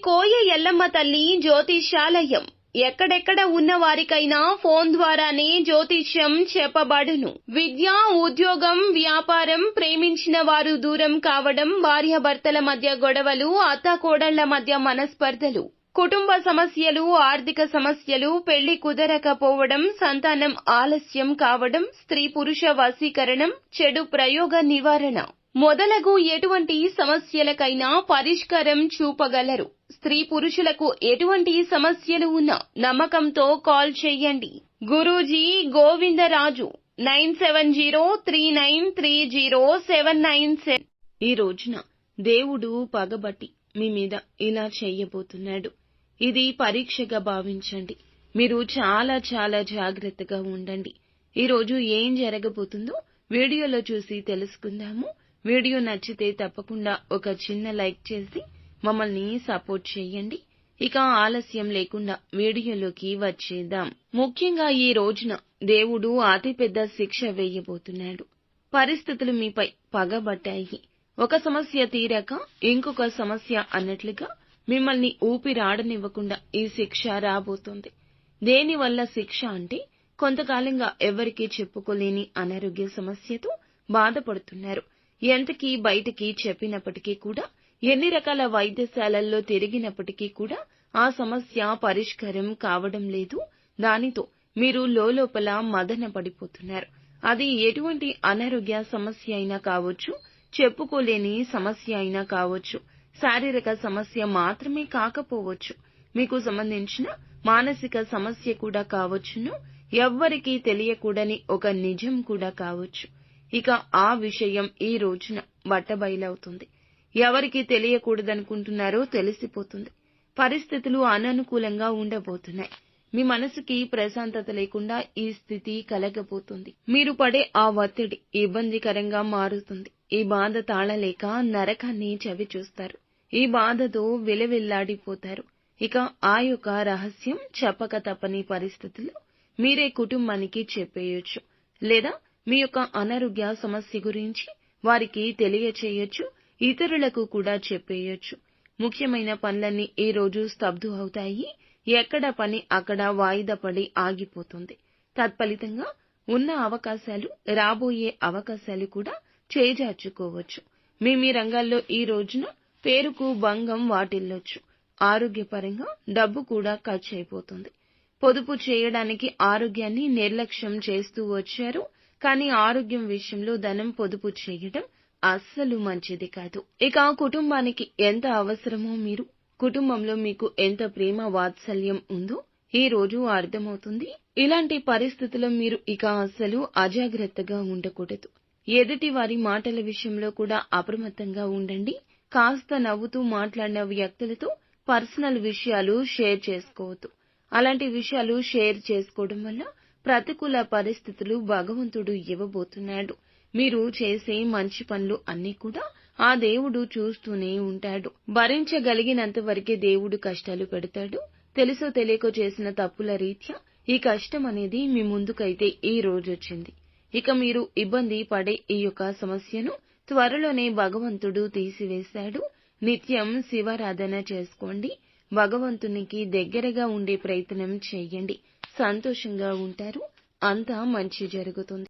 కోయ ఎల్లమ్మ తల్లి జ్యోతిష్యాలయం ఎక్కడెక్కడ ఉన్న వారికైనా ఫోన్ ద్వారానే జ్యోతిష్యం చెప్పబడును. విద్య, ఉద్యోగం, వ్యాపారం, ప్రేమించిన వారు దూరం కావడం, భార్యాభర్తల మధ్య గొడవలు, అత్తాకోడళ్ల మధ్య మనస్పర్ధలు, కుటుంబ సమస్యలు, ఆర్థిక సమస్యలు, పెళ్లి కుదరకపోవడం, సంతానం ఆలస్యం కావడం, స్త్రీ పురుష వశీకరణం, చెడు ప్రయోగ నివారణ మొదలగు ఎటువంటి సమస్యలకైనా పరిష్కారం చూపగలరు. స్త్రీ పురుషులకు ఎటువంటి సమస్యలు ఉన్నా నమ్మకంతో కాల్ చేయండి. గురూజీ గోవిందరాజు 9703930797. ఈ రోజున దేవుడు పగబట్టి మీ మీద ఇలా చెయ్యబోతున్నాడు. ఇది పరీక్షగా భావించండి. మీరు చాలా చాలా జాగ్రత్తగా ఉండండి. ఈరోజు ఏం జరగబోతుందో వీడియోలో చూసి తెలుసుకుందాము. వీడియో నచ్చితే తప్పకుండా ఒక చిన్న లైక్ చేసి మమ్మల్ని సపోర్ట్ చేయండి. ఇక ఆలస్యం లేకుండా వీడియోలోకి వచ్చేద్దాం. ముఖ్యంగా ఈ రోజున దేవుడు అతిపెద్ద శిక్ష వేయబోతున్నాడు. పరిస్థితులు మీపై పగబట్టాయి. ఒక సమస్య తీరాక ఇంకొక సమస్య అన్నట్లుగా మిమ్మల్ని ఊపిరాడనివ్వకుండా ఈ శిక్ష రాబోతోంది. దేనివల్ల శిక్ష అంటే కొంతకాలంగా ఎవరికీ చెప్పుకోలేని అనారోగ్య సమస్యతో బాధపడుతున్నారు. ఎంతకీ బయటికి చెప్పినప్పటికీ కూడా, ఎన్ని రకాల వైద్యశాలల్లో తిరిగినప్పటికీ కూడా ఆ సమస్య పరిష్కారం కావడం లేదు. దానితో మీరు లోలోపల మదన పడిపోతున్నారు. అది ఎటువంటి అనారోగ్య సమస్య అయినా కావచ్చు, చెప్పుకోలేని సమస్య అయినా కావచ్చు, శారీరక సమస్య మాత్రమే కాకపోవచ్చు, మీకు సంబంధించిన మానసిక సమస్య కూడా కావచ్చును, ఎవ్వరికీ తెలియకూడని ఒక నిజం కూడా కావచ్చు. ఇక ఆ విషయం ఈ రోజున బట్టబయలవుతుంది. ఎవరికి తెలియకూడదనుకుంటున్నారో తెలిసిపోతుంది. పరిస్థితులు అననుకూలంగా ఉండబోతున్నాయి. మీ మనసుకి ప్రశాంతత లేకుండా ఈ స్థితి కలగబోతుంది. మీరు పడే ఆ ఒత్తిడి ఇబ్బందికరంగా మారుతుంది. ఈ బాధ తాళలేక నరకాన్ని చవిచూస్తారు. ఈ బాధతో విలవిల్లాడిపోతారు. ఇక ఆ యొక్క రహస్యం చెప్పక తప్పని పరిస్థితుల్లో మీరే కుటుంబానికి చెప్పేయొచ్చు, లేదా మీ యొక్క అనారోగ్య సమస్య గురించి వారికి తెలియచేయొచ్చు, ఇతరులకు కూడా చెప్పేయొచ్చు. ముఖ్యమైన పనులన్నీ ఈ రోజు స్తబ్దు అవుతాయి. ఎక్కడ పని అక్కడ వాయిదా పడి ఆగిపోతుంది. తత్ఫలితంగా ఉన్న అవకాశాలు, రాబోయే అవకాశాలు కూడా చేజార్చుకోవచ్చు. మీ రంగాల్లో ఈ రోజున పేరుకు భంగం వాటిల్లొచ్చు. ఆరోగ్యపరంగా డబ్బు కూడా ఖర్చు అయిపోతుంది. పొదుపు చేయడానికి ఆరోగ్యాన్ని నిర్లక్ష్యం చేస్తూ వచ్చారు. కానీ ఆరోగ్యం విషయంలో ధనం పొదుపు చేయడం అస్సలు మంచిది కాదు. ఇక కుటుంబానికి ఎంత అవసరమో, మీరు కుటుంబంలో మీకు ఎంత ప్రేమ వాత్సల్యం ఉందో ఈ రోజు అర్థమవుతుంది. ఇలాంటి పరిస్థితుల్లో మీరు ఇక అస్సలు అజాగ్రత్తగా ఉండకూడదు. ఎదుటి వారి మాటల విషయంలో కూడా అప్రమత్తంగా ఉండండి. కాస్త నవ్వుతూ మాట్లాడిన వ్యక్తులతో పర్సనల్ విషయాలు షేర్ చేసుకోవద్దు. అలాంటి విషయాలు షేర్ చేసుకోవడం వల్ల ప్రతికూల పరిస్థితులు భగవంతుడు ఇవ్వబోతున్నాడు. మీరు చేసే మంచి పనులు అన్నీ కూడా ఆ దేవుడు చూస్తూనే ఉంటాడు. భరించగలిగినంత వరకే దేవుడు కష్టాలు పెడతాడు. తెలుసో తెలియకో చేసిన తప్పుల రీత్యా ఈ కష్టం అనేది మీ ముందుకైతే ఈ రోజొచ్చింది. ఇక మీరు ఇబ్బంది పడే ఈ యొక్క సమస్యను త్వరలోనే భగవంతుడు తీసివేశాడు. నిత్యం శివారాధన చేసుకోండి. భగవంతునికి దగ్గరగా ఉండే ప్రయత్నం చేయండి. సంతోషంగా ఉంటారు. అంతా మంచి జరుగుతుంది.